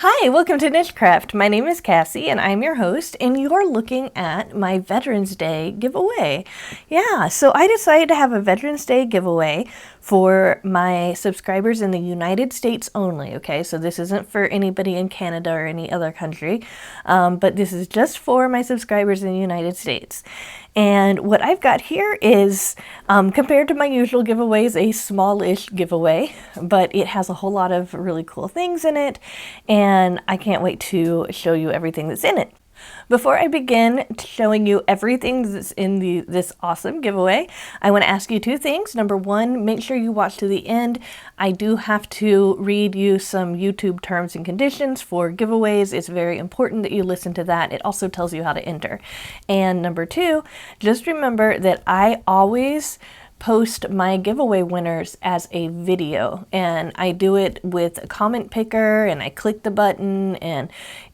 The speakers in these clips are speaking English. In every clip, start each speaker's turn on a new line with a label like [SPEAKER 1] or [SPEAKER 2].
[SPEAKER 1] Hi, welcome to NicheCraft. My name is Cassie and I'm your host, and you're looking at my Veterans Day giveaway. Yeah, so I decided to have a Veterans Day giveaway for my subscribers in the United States only, okay? So this isn't for anybody in Canada or any other country, but this is just for my subscribers in the United States. And what I've got here is, compared to my usual giveaways, a smallish giveaway, but it has a whole lot of really cool things in it, and I can't wait to show you everything that's in it. Before I begin showing you everything that's in this awesome giveaway, I want to ask you two things. Number one, make sure you watch to the end. I do have to read you some YouTube terms and conditions for giveaways. It's very important that you listen to that. It also tells you how to enter. And number two, just remember that I always post my giveaway winners as a video, and I do it with a comment picker, and I click the button and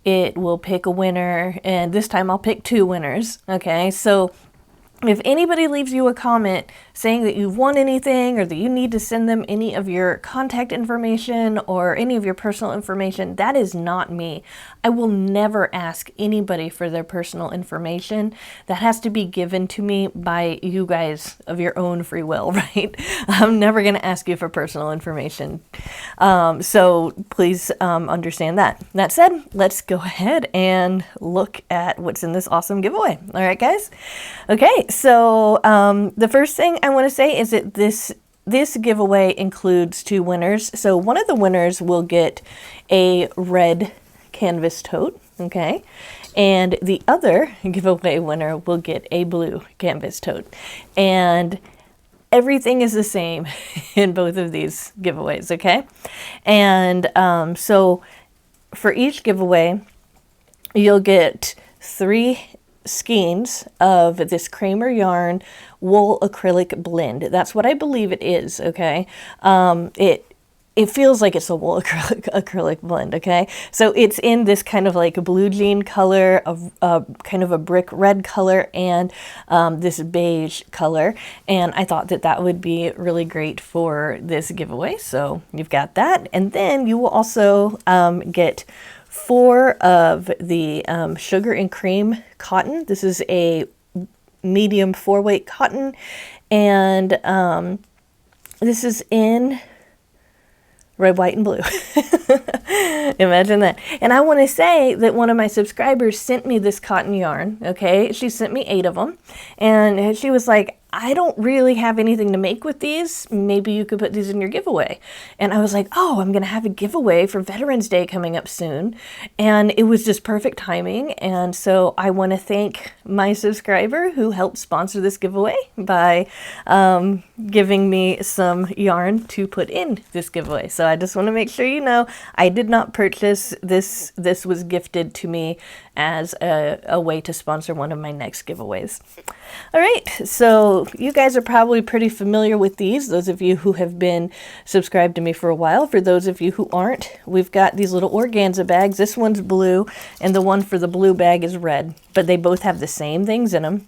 [SPEAKER 1] it will pick a winner, and this time I'll pick two winners. Okay, so if anybody leaves you a comment saying that you've won anything or that you need to send them any of your contact information or any of your personal information, that is not me. I will never ask anybody for their personal information. That has to be given to me by you guys of your own free will, right? I'm never going to ask you for personal information. So please understand that. That said, let's go ahead and look at what's in this awesome giveaway. All right, guys? Okay, so the first thing I want to say is that this giveaway includes two winners. So one of the winners will get a red canvas tote, okay? And the other giveaway winner will get a blue canvas tote. And everything is the same in both of these giveaways, okay? And so for each giveaway, you'll get 3 skeins of this Kramer yarn wool acrylic blend. That's what I believe it is, okay? It feels like it's a wool acrylic blend, okay? So it's in this kind of like a blue jean color, kind of a brick red color, and this beige color. And I thought that that would be really great for this giveaway. So you've got that. And then you will also get 4 of the sugar and cream cotton. This is a medium 4-weight cotton, and this is in red, white, and blue. Imagine that. And I want to say that one of my subscribers sent me this cotton yarn, okay? She sent me 8 of them, and she was like, I don't really have anything to make with these. Maybe you could put these in your giveaway. And I was like, oh, I'm going to have a giveaway for Veterans Day coming up soon. And it was just perfect timing. And so I want to thank my subscriber who helped sponsor this giveaway by giving me some yarn to put in this giveaway. So I just want to make sure you know I did not purchase this. This was gifted to me as a way to sponsor one of my next giveaways. All right, so you guys are probably pretty familiar with these, those of you who have been subscribed to me for a while. For those of you who aren't, we've got these little organza bags. This one's blue, and the one for the blue bag is red, but they both have the same things in them.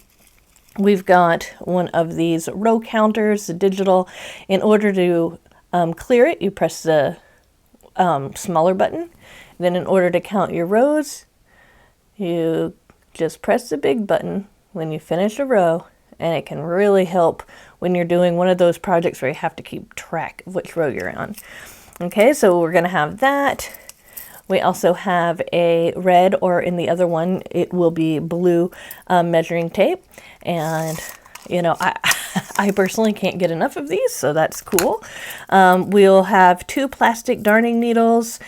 [SPEAKER 1] We've got one of these row counters, the digital. In order to clear it, you press the smaller button. Then in order to count your rows, you just press the big button when you finish a row, and it can really help when you're doing one of those projects where you have to keep track of which row you're on. Okay, so we're going to have that. We also have a red, or in the other one, it will be blue measuring tape. And, you know, I personally can't get enough of these, so that's cool. We'll have 2 plastic darning needles.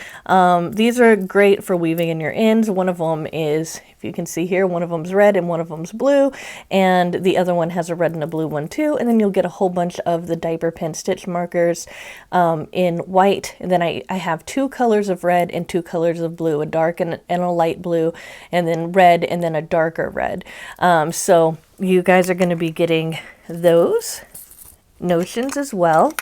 [SPEAKER 1] These are great for weaving in your ends. One of them is, if you can see here, one of them's red and one of them's blue, and the other one has a red and a blue one too. And then you'll get a whole bunch of the diaper pin stitch markers in white. And then I have 2 colors of red and 2 colors of blue, a dark and a light blue, and then red and then a darker red. So you guys are going to be getting those notions as well.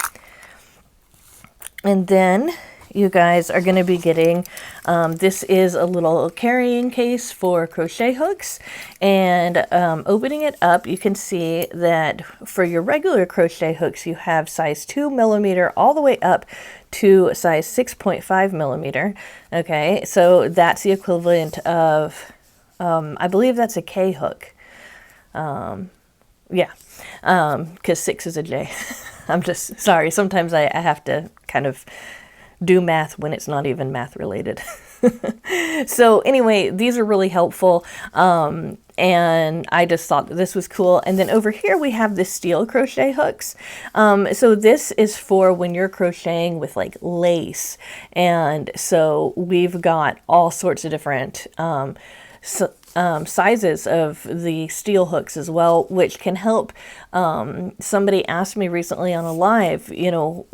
[SPEAKER 1] And then you guys are going to be getting, this is a little carrying case for crochet hooks, and opening it up, you can see that for your regular crochet hooks, you have size 2mm all the way up to size 6.5mm. Okay, so that's the equivalent of, I believe that's a K hook. Yeah, because 6 is a J. I'm just sorry. Sometimes I have to kind of do math when it's not even math related. So anyway, these are really helpful. And I just thought that this was cool. And then over here we have the steel crochet hooks. So this is for when you're crocheting with like lace. And so we've got all sorts of different sizes of the steel hooks as well, which can help. Somebody asked me recently on a live, you know,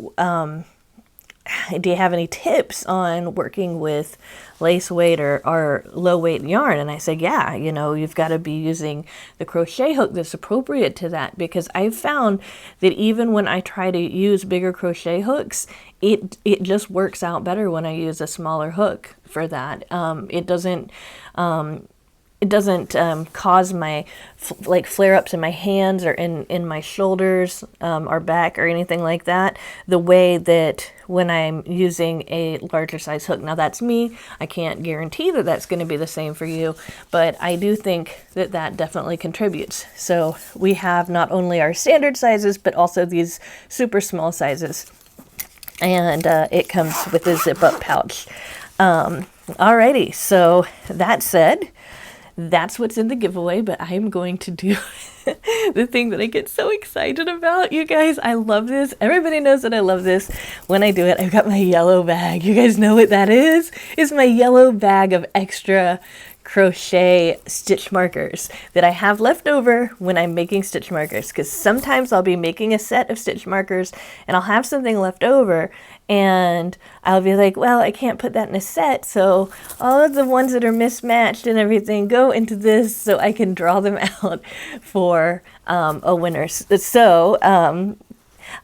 [SPEAKER 1] do you have any tips on working with lace weight or low weight yarn? And I said, yeah, you know, you've got to be using the crochet hook that's appropriate to that, because I've found that even when I try to use bigger crochet hooks, it just works out better when I use a smaller hook for that. It doesn't cause my like flare-ups in my hands or in my shoulders or back or anything like that, the way that when I'm using a larger size hook. Now that's me. I can't guarantee that that's going to be the same for you, but I do think that that definitely contributes. So we have not only our standard sizes, but also these super small sizes. And it comes with a zip-up pouch. Alrighty, so that said, that's what's in the giveaway, but I'm going to do the thing that I get so excited about. You guys, I love this. Everybody knows that I love this. When I do it, I've got my yellow bag. You guys know what that is? It's my yellow bag of extra crochet stitch markers that I have left over when I'm making stitch markers, because sometimes I'll be making a set of stitch markers and I'll have something left over and I'll be like, well, I can't put that in a set, so all of the ones that are mismatched and everything go into this so I can draw them out for a winner. So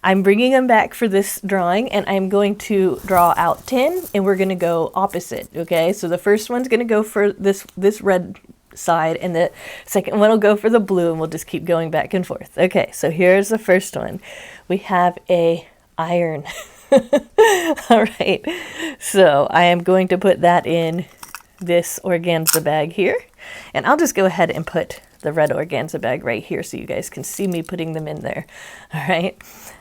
[SPEAKER 1] I'm bringing them back for this drawing, and I'm going to draw out 10, and we're going to go opposite, okay? So the first one's going to go for this red side, and the second one will go for the blue, and we'll just keep going back and forth. Okay, so here's the first one. We have a iron. All right, so I am going to put that in this organza bag here, and I'll just go ahead and put the red organza bag right here so you guys can see me putting them in there. All right,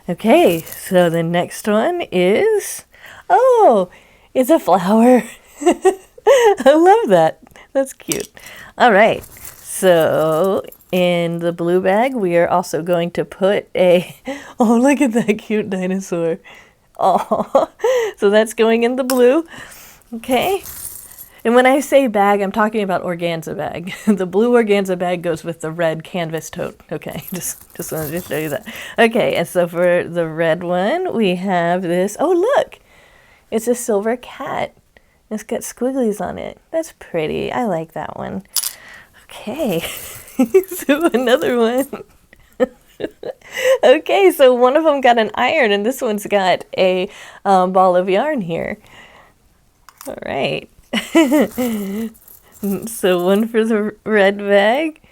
[SPEAKER 1] okay, so the next one is, oh, it's a flower. I love that. That's cute. All right, so in the blue bag we are also going to put a, oh, look at that cute dinosaur. Oh, so that's going in the blue. Okay. And when I say bag, I'm talking about organza bag. The blue organza bag goes with the red canvas tote. Okay, just wanted to show you that. Okay, and so for the red one, we have this. Oh, look, it's a silver cat. It's got squigglies on it. That's pretty. I like that one. Okay, so another one. Okay, so one of them got an iron, and this one's got a ball of yarn here. All right. So one for the red bag.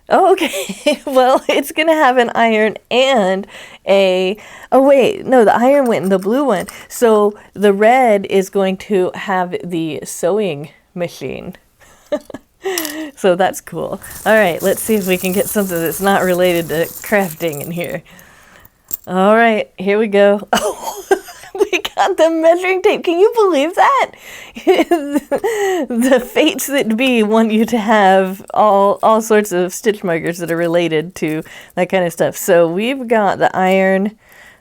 [SPEAKER 1] Oh, okay. Well, it's going to have an iron and a... Oh, wait. No, the iron went in the blue one. So the red is going to have the sewing machine. So that's cool. All right, let's see if we can get something that's not related to crafting in here. All right, here we go. Oh, we got the measuring tape. Can you believe that? The fates that be want you to have all sorts of stitch markers that are related to that kind of stuff. So we've got the iron,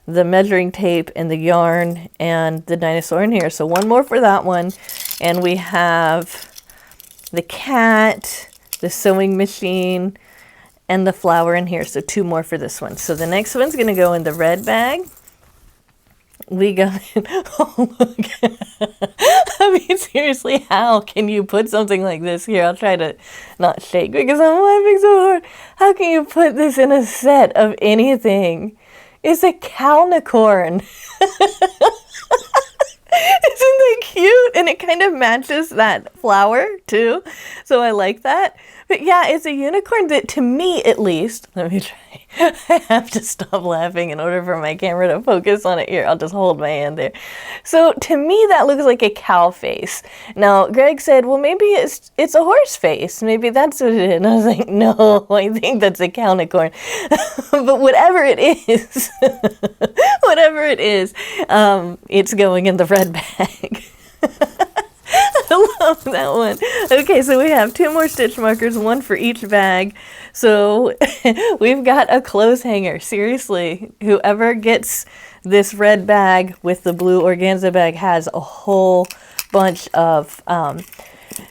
[SPEAKER 1] the measuring tape, and the yarn, and the dinosaur in here. So one more for that one. And we have the cat, the sewing machine, and the flower in here. So two more for this one. So the next one's going to go in the red bag. We got it. Oh, look. I mean, seriously, how can you put something like this here? I'll try to not shake because I'm laughing so hard. How can you put this in a set of anything? It's a cownicorn. Isn't that cute? And it kind of matches that flower too. So I like that. But yeah, it's a unicorn that, to me at least, let me try. I have to stop laughing in order for my camera to focus on it. Here, I'll just hold my hand there. So to me, that looks like a cow face. Now, Greg said, well, maybe it's a horse face. Maybe that's what it is. And I was like, no, I think that's a cownicorn. But whatever it is, whatever it is, it's going in the red bag. I love that one. Okay, so we have 2 more stitch markers, 1 for each bag. So we've got a clothes hanger. Seriously, whoever gets this red bag with the blue organza bag has a whole bunch of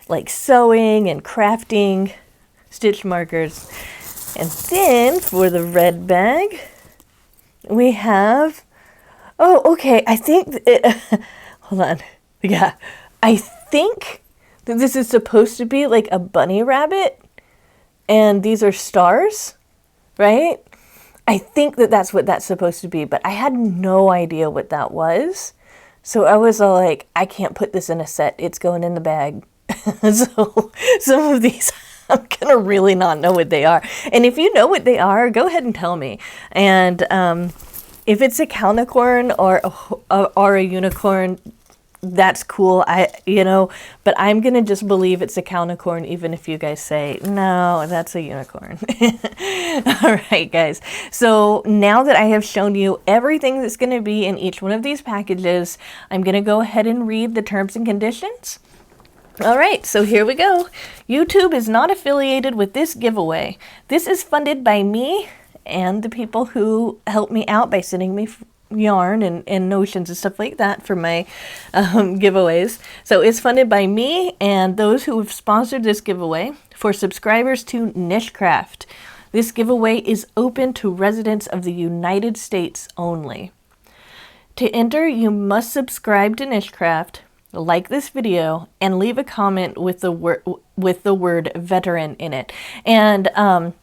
[SPEAKER 1] like sewing and crafting stitch markers. And then for the red bag, we have, oh, okay, I think hold on. Yeah, I think that this is supposed to be like a bunny rabbit, and these are stars, right? I think that that's what that's supposed to be, but I had no idea what that was. So I was all like, I can't put this in a set. It's going in the bag. So some of these, I'm going to really not know what they are. And if you know what they are, go ahead and tell me. And if it's a cownicorn or a unicorn, that's cool. But I'm going to just believe it's a cownicorn, even if you guys say, no, that's a unicorn. All right, guys. So now that I have shown you everything that's going to be in each one of these packages, I'm going to go ahead and read the terms and conditions. All right, so here we go. YouTube is not affiliated with this giveaway. This is funded by me and the people who help me out by sending me yarn and notions and stuff like that for my giveaways. So it's funded by me and those who have sponsored this giveaway for subscribers to NicheCraft. This giveaway is open to residents of the United States only. To enter, you must subscribe to NicheCraft, like this video, and leave a comment with the word veteran in it. And I'm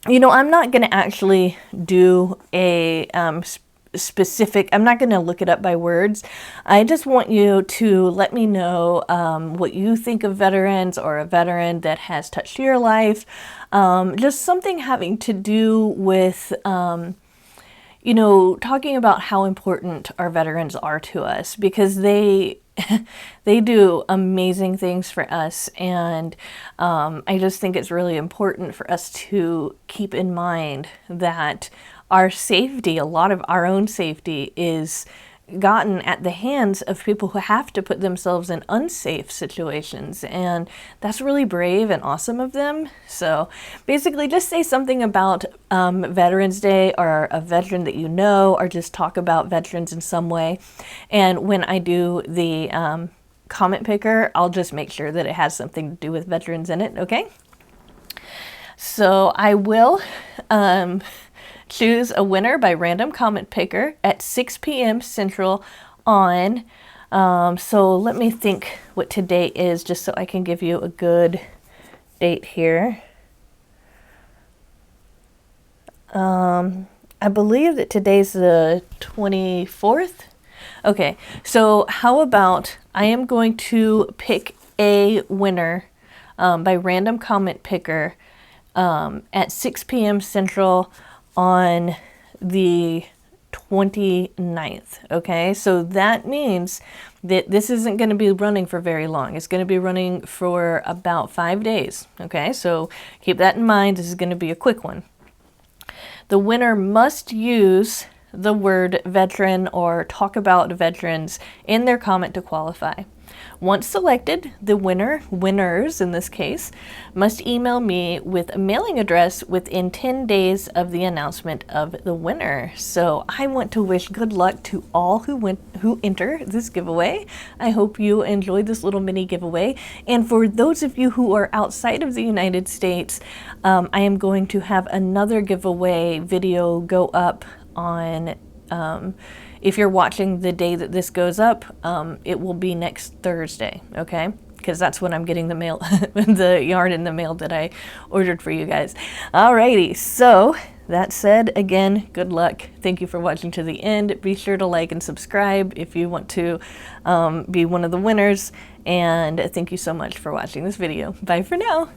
[SPEAKER 1] not going to actually do a specific, I'm not going to look it up by words. I just want you to let me know what you think of veterans or a veteran that has touched your life. Just something having to do with, talking about how important our veterans are to us, because they do amazing things for us. And I just think it's really important for us to keep in mind that our safety, a lot of our own safety, is gotten at the hands of people who have to put themselves in unsafe situations. And that's really brave and awesome of them. So basically just say something about Veterans Day or a veteran that you know, or just talk about veterans in some way. And when I do the comment picker, I'll just make sure that it has something to do with veterans in it, okay? So I will choose a winner by random comment picker at 6 p.m. Central on, so let me think what today is, just so I can give you a good date here. I believe that today's the 24th. Okay, so how about I am going to pick a winner by random comment picker at 6 p.m. Central on the 29th. Okay, so that means that this isn't going to be running for very long. It's going to be running for about 5 days. Okay, so keep that in mind. This is going to be a quick one. The winner must use the word veteran or talk about veterans in their comment to qualify. Once selected, the winners in this case, must email me with a mailing address within 10 days of the announcement of the winner. So I want to wish good luck to all who enter this giveaway. I hope you enjoyed this little mini giveaway. And for those of you who are outside of the United States, I am going to have another giveaway video go up on if you're watching the day that this goes up, it will be next Thursday, okay? Because that's when I'm getting the mail, the yarn in the mail that I ordered for you guys. Alrighty, so that said, again, good luck. Thank you for watching to the end. Be sure to like and subscribe if you want to be one of the winners. And thank you so much for watching this video. Bye for now.